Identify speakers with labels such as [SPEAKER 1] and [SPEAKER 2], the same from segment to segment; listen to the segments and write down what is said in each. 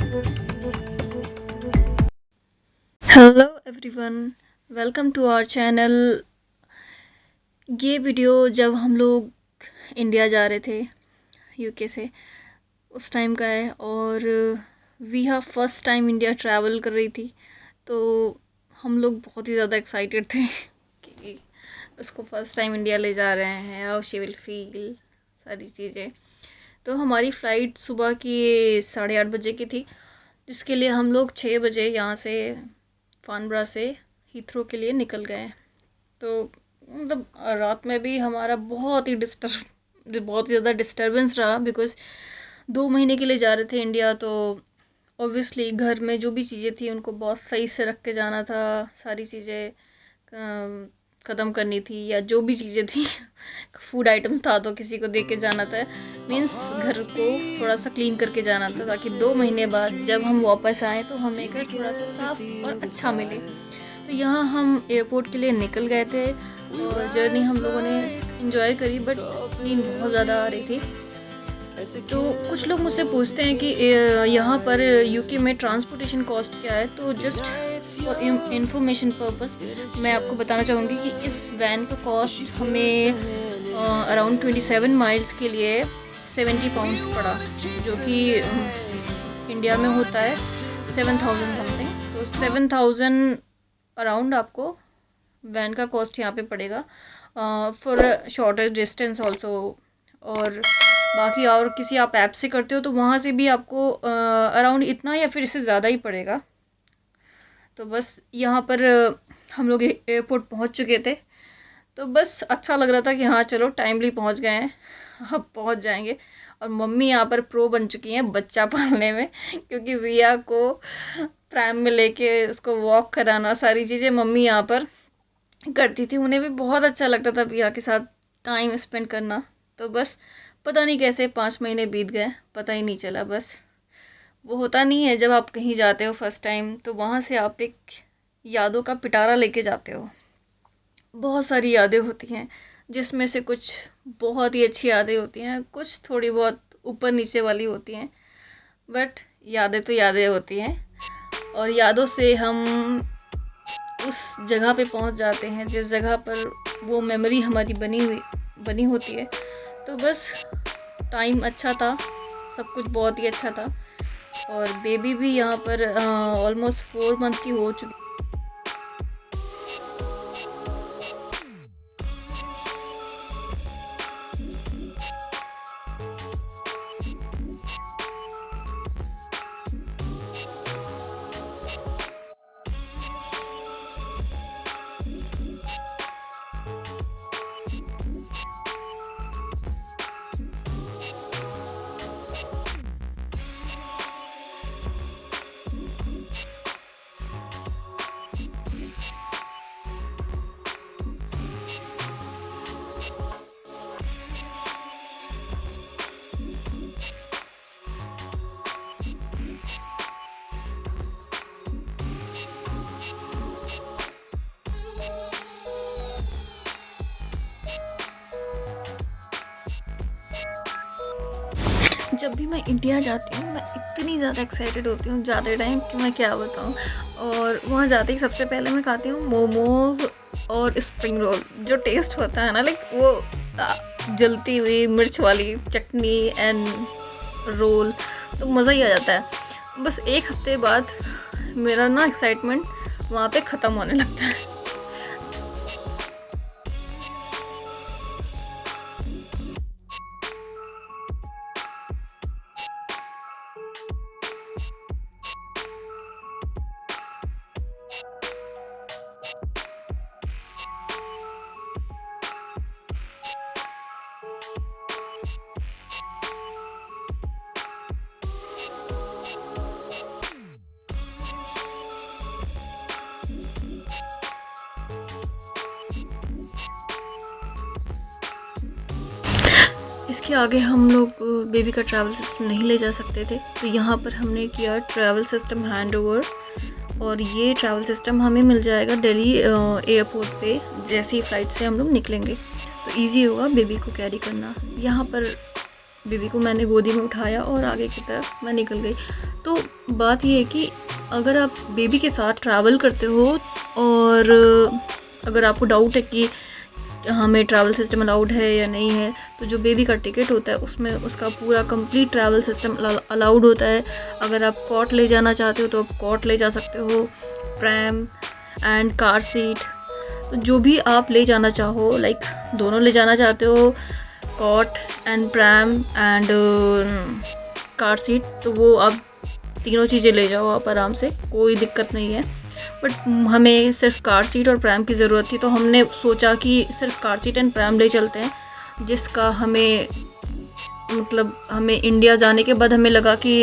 [SPEAKER 1] Hello everyone, welcome to our channel. ये video जब हम लोग इंडिया जा रहे थे यूके से उस टाइम का है और we first time India travel कर रही थी, तो हम लोग बहुत ही ज़्यादा एक्साइटेड थे कि उसको फर्स्ट टाइम इंडिया ले जा रहे हैं, हाउ शी विल फील, सारी चीज़ें। तो हमारी फ़्लाइट सुबह की 8:30 बजे की थी, जिसके लिए हम लोग 6 बजे यहाँ से फानब्रा से हीथ्रो के लिए निकल गए। तो मतलब रात में भी हमारा बहुत ही ज़्यादा डिस्टर्बेंस रहा, बिकॉज़ 2 महीने के लिए जा रहे थे इंडिया, तो ऑब्वियसली घर में जो भी चीज़ें थी उनको बहुत सही से रख के जाना था, सारी चीज़ें ख़त्म करनी थी, या जो भी चीज़ें थी फूड आइटम्स था तो किसी को दे के जाना था, मीन्स घर को थोड़ा सा क्लीन करके जाना था, ताकि 2 महीने बाद जब हम वापस आएँ तो हमें घर थोड़ा सा साफ और अच्छा मिले। तो यहाँ हम एयरपोर्ट के लिए निकल गए थे और जर्नी हम लोगों ने इंजॉय करी, बट नींद बहुत ज़्यादा आ रही थी। तो कुछ लोग मुझसे पूछते हैं कि यहाँ पर यूके में ट्रांसपोर्टेशन कॉस्ट क्या है, तो जस्ट फॉर इंफॉर्मेशन पर्पस मैं आपको बताना चाहूँगी कि इस वैन का कॉस्ट हमें अराउंड 27 माइल्स के लिए 70 पाउंड्स पड़ा, जो कि इंडिया में होता है 7,000 समथिंग। तो 7,000 अराउंड आपको वैन का कॉस्ट यहाँ पे पड़ेगा फॉर शॉर्टर डिस्टेंस ऑल्सो। और बाकी और किसी आप ऐप से करते हो तो वहाँ से भी आपको अराउंड इतना या फिर इससे ज़्यादा ही पड़ेगा। तो बस यहाँ पर हम लोग एयरपोर्ट पहुँच चुके थे, तो बस अच्छा लग रहा था कि हाँ चलो टाइमली पहुँच गए हैं, अब पहुँच जाएंगे। और मम्मी यहाँ पर प्रो बन चुकी हैं बच्चा पालने में, क्योंकि विया को प्राइम में लेके उसको वॉक कराना, सारी चीज़ें मम्मी यहाँ पर करती थी। उन्हें भी बहुत अच्छा लगता था विया के साथ टाइम स्पेंड करना। तो बस पता नहीं कैसे 5 महीने बीत गए, पता ही नहीं चला। बस वो होता नहीं है, जब आप कहीं जाते हो फर्स्ट टाइम तो वहाँ से आप एक यादों का पिटारा लेके जाते हो। बहुत सारी यादें होती हैं, जिसमें से कुछ बहुत ही अच्छी यादें होती हैं, कुछ थोड़ी बहुत ऊपर नीचे वाली होती हैं, बट यादें तो यादें होती हैं। और यादों से हम उस जगह पे पहुंच जाते हैं जिस जगह पर वो मेमोरी हमारी बनी होती है। तो बस टाइम अच्छा था, सब कुछ बहुत ही अच्छा था। और बेबी भी यहाँ पर ऑलमोस्ट 4 मंथ की हो चुकी। जब भी मैं इंडिया जाती हूँ मैं इतनी ज़्यादा एक्साइटेड होती हूँ जाते टाइम कि मैं क्या बताऊँ। और वहाँ जाते ही सबसे पहले मैं खाती हूँ मोमोज़ और स्प्रिंग रोल। जो टेस्ट होता है ना, लाइक वो जलती हुई मिर्च वाली चटनी एंड रोल, तो मज़ा ही आ जाता है। बस एक हफ्ते बाद मेरा ना एक्साइटमेंट वहाँ पे ख़त्म होने लगता है। इसके आगे हम लोग बेबी का ट्रैवल सिस्टम नहीं ले जा सकते थे, तो यहाँ पर हमने किया ट्रैवल सिस्टम हैंड ओवर। और ये ट्रैवल सिस्टम हमें मिल जाएगा दिल्ली एयरपोर्ट पे, जैसे ही फ़्लाइट से हम लोग निकलेंगे, तो इजी होगा बेबी को कैरी करना। यहाँ पर बेबी को मैंने गोदी में उठाया और आगे की तरफ मैं निकल गई। तो बात ये है कि अगर आप बेबी के साथ ट्रैवल करते हो और अगर आपको डाउट है कि हमें ट्रैवल सिस्टम अलाउड है या नहीं है, तो जो बेबी का टिकट होता है उसमें उसका पूरा कंप्लीट ट्रैवल सिस्टम अलाउड होता है। अगर आप कॉट ले जाना चाहते हो तो आप कॉट ले जा सकते हो, प्रैम एंड कार सीट, तो जो भी आप ले जाना चाहो, लाइक दोनों ले जाना चाहते हो, cot and pram and car seat, तो वो आप तीनों चीज़ें ले जाओ आप आराम से, कोई दिक्कत नहीं है। बट हमें सिर्फ कार सीट और प्रैम की ज़रूरत थी, तो हमने सोचा कि सिर्फ कार सीट एंड प्रैम ले चलते हैं, जिसका हमें मतलब हमें इंडिया जाने के बाद हमें लगा कि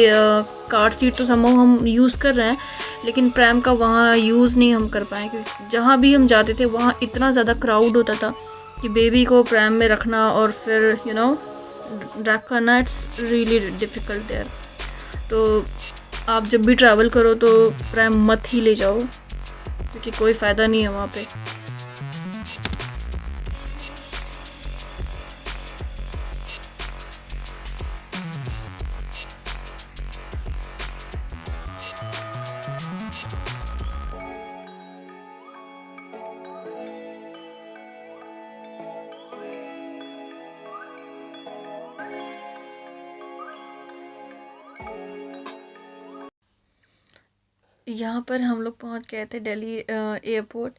[SPEAKER 1] कार सीट तो संभव हम यूज़ कर रहे हैं, लेकिन प्रैम का वहाँ यूज़ नहीं हम कर पाए, क्योंकि जहाँ भी हम जाते थे वहाँ इतना ज़्यादा क्राउड होता था कि बेबी को प्रैम में रखना और फिर ड्रैग करना, इट्स रियली डिफ़िकल्ट देयर। तो आप जब भी ट्रैवल करो तो प्रैम मत ही ले जाओ, क्योंकि कोई फ़ायदा नहीं है वहाँ पे। यहाँ पर हम लोग पहुँच गए थे दिल्ली एयरपोर्ट,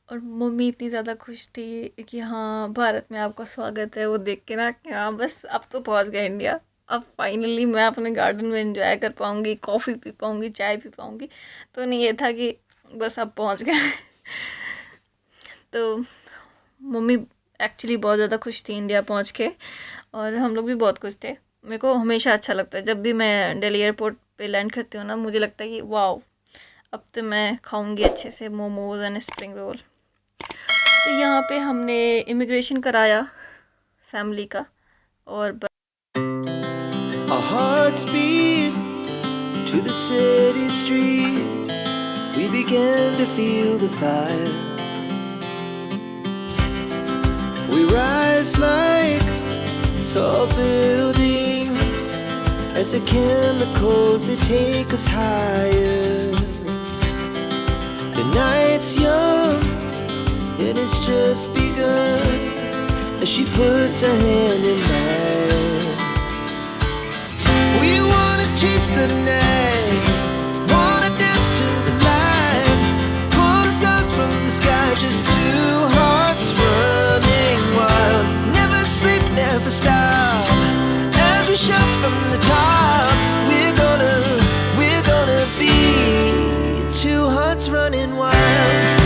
[SPEAKER 1] और मम्मी इतनी ज़्यादा खुश थी कि हाँ भारत में आपका स्वागत है, वो देख के ना कि हाँ बस अब तो पहुँच गए इंडिया, अब फाइनली मैं अपने गार्डन में एंजॉय कर पाऊँगी, कॉफ़ी पी पाऊँगी, चाय पी पाऊँगी। तो नहीं ये था कि बस अब पहुँच गए। तो मम्मी एक्चुअली बहुत ज़्यादा खुश थी इंडिया पहुँच के, और हम लोग भी बहुत खुश थे। मेरे को हमेशा अच्छा लगता है जब भी मैं दिल्ली एयरपोर्ट पे लैंड करती हूँ ना, मुझे लगता है कि वाओ अब तो मैं खाऊंगी अच्छे से मोमोज एंड स्प्रिंग रोल। तो यहाँ पे हमने इमिग्रेशन कराया फैमिली का, और
[SPEAKER 2] Our hearts beat to the city streets. We began to feel the fire. We rise like tall buildings as the chemicals they take us higher. The night's young and it's just begun as she puts her hand in mine. We wanna chase the night, wanna dance to the light, pull the stars from the sky, just two hearts running wild. Never sleep, never stop, as we shout from the top. We're gonna be two hearts running wild.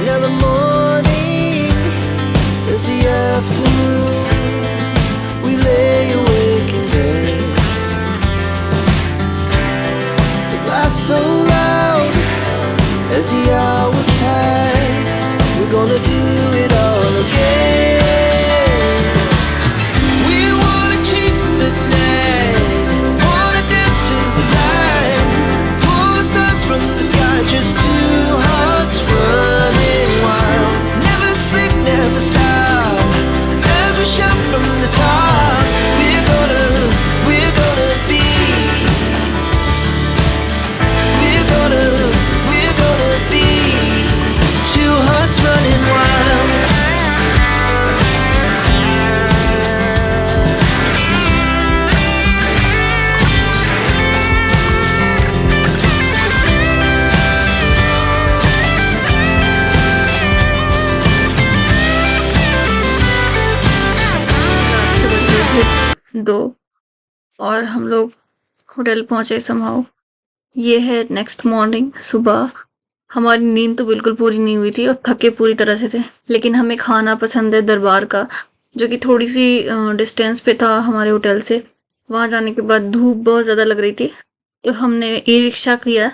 [SPEAKER 2] Now the morning is the afternoon. We lay awake in bed. The laughs so loud as the hours pass. We're gonna do it all again. We wanna chase the night, wanna dance to the light, pull the stars from the sky, just two hearts running wild. Never sleep, never stop, as we shout from the top. We're gonna be, we're gonna be two hearts running wild.
[SPEAKER 1] दो, और हम लोग hotel पहुँचे somehow. ये है next morning, सुबह। हमारी नींद तो बिल्कुल पूरी नहीं हुई थी और थके पूरी तरह से थे, लेकिन हमें खाना पसंद है दरबार का, जो कि थोड़ी सी डिस्टेंस पे था हमारे होटल से। वहाँ जाने के बाद धूप बहुत ज़्यादा लग रही थी, तो हमने ई रिक्शा किया,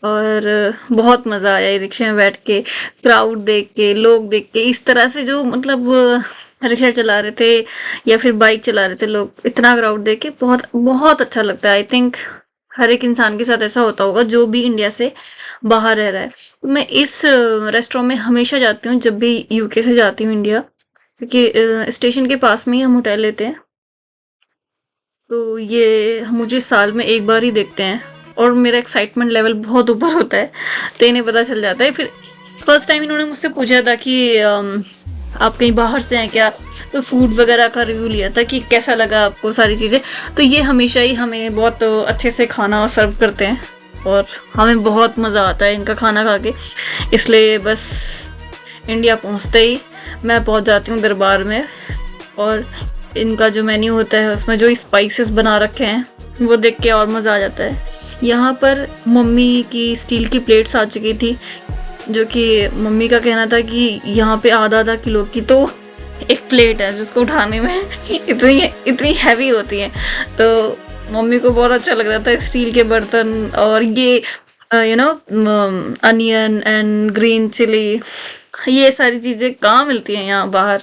[SPEAKER 1] और बहुत मज़ा आया ई रिक्शा में बैठ के, क्राउड देख के, लोग देख के, इस तरह से जो मतलब रिक्शा चला रहे थे या फिर बाइक चला रहे थे लोग, इतना क्राउड देख के बहुत बहुत अच्छा लगता है। आई थिंक हर एक इंसान के साथ ऐसा होता होगा जो भी इंडिया से बाहर रह रहा है। मैं इस रेस्टोरेंट में हमेशा जाती हूँ जब भी यूके से जाती हूँ इंडिया, क्योंकि स्टेशन के पास में ही हम होटल लेते हैं। तो ये मुझे साल में एक बार ही देखते हैं और मेरा एक्साइटमेंट लेवल बहुत ऊपर होता है, तो इन्हें पता चल जाता है। फिर फर्स्ट टाइम इन्होंने मुझसे पूछा था कि आप कहीं बाहर से हैं क्या, तो फूड वगैरह का रिव्यू लिया था कि कैसा लगा आपको सारी चीज़ें। तो ये हमेशा ही हमें बहुत अच्छे से खाना सर्व करते हैं और हमें बहुत मज़ा आता है इनका खाना खा के। इसलिए बस इंडिया पहुंचते ही मैं पहुंच जाती हूँ दरबार में, और इनका जो मेन्यू होता है उसमें जो स्पाइसेस बना रखे हैं वो देख के और मज़ा आ जाता है। यहाँ पर मम्मी की स्टील की प्लेट्स आ चुकी थी, जो कि मम्मी का कहना था कि यहाँ पे आधा किलो की तो एक प्लेट है जिसको उठाने में इतनी हैवी होती है। तो मम्मी को बहुत अच्छा लग रहा था स्टील के बर्तन, और ये अनियन एंड ग्रीन चिली, ये सारी चीज़ें कहाँ मिलती हैं यहाँ बाहर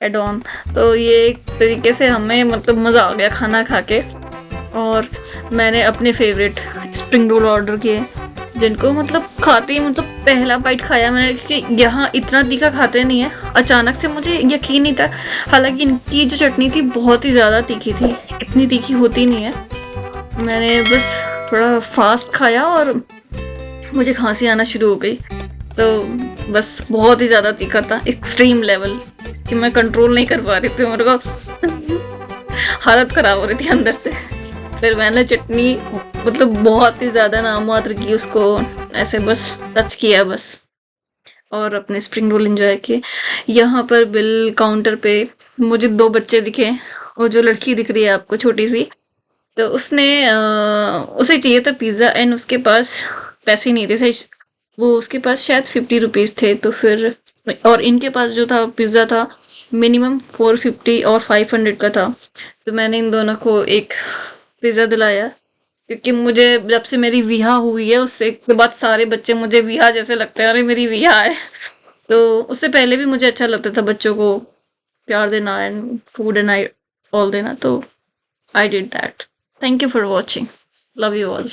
[SPEAKER 1] एड ऑन। तो ये एक तरीके से हमें मतलब मज़ा आ गया खाना खा के। और मैंने अपने फेवरेट स्प्रिंग रोल ऑर्डर किए, जिनको मतलब खाते ही मतलब पहला बाइट खाया मैंने कि यहाँ इतना तीखा खाते नहीं है। अचानक से मुझे यकीन नहीं था, हालांकि इनकी जो चटनी थी बहुत ही ज़्यादा तीखी थी, इतनी तीखी होती नहीं है। मैंने बस थोड़ा फास्ट खाया और मुझे खांसी आना शुरू हो गई। तो बस बहुत ही ज़्यादा तीखा था, एक्सट्रीम लेवल कि मैं कंट्रोल नहीं कर पा रही थी, मेरे को हालत ख़राब हो रही थी अंदर से। फिर मैंने चटनी मतलब बहुत ही ज़्यादा नाम मात्र की, उसको ऐसे बस टच किया बस, और अपने स्प्रिंग रोल एंजॉय किए। यहाँ पर बिल काउंटर पे मुझे 2 बच्चे दिखे, और जो लड़की दिख रही है आपको छोटी सी, तो उसने उसे चाहिए था पिज़्ज़ा एंड उसके पास पैसे नहीं थे, सही वो उसके पास शायद 50 रुपीज़ थे। तो फिर और इनके पास जो था पिज़्ज़ा था मिनिमम 450 और 500 का था। तो मैंने इन दोनों को एक पिज़्ज़ा दिलाया, क्योंकि मुझे जब से मेरी विहा हुई है उससे के बाद सारे बच्चे मुझे विहा जैसे लगते हैं, अरे मेरी विहा है। तो उससे पहले भी मुझे अच्छा लगता था बच्चों को प्यार देना and food and I all देना, तो I did that. Thank you for watching, love you all.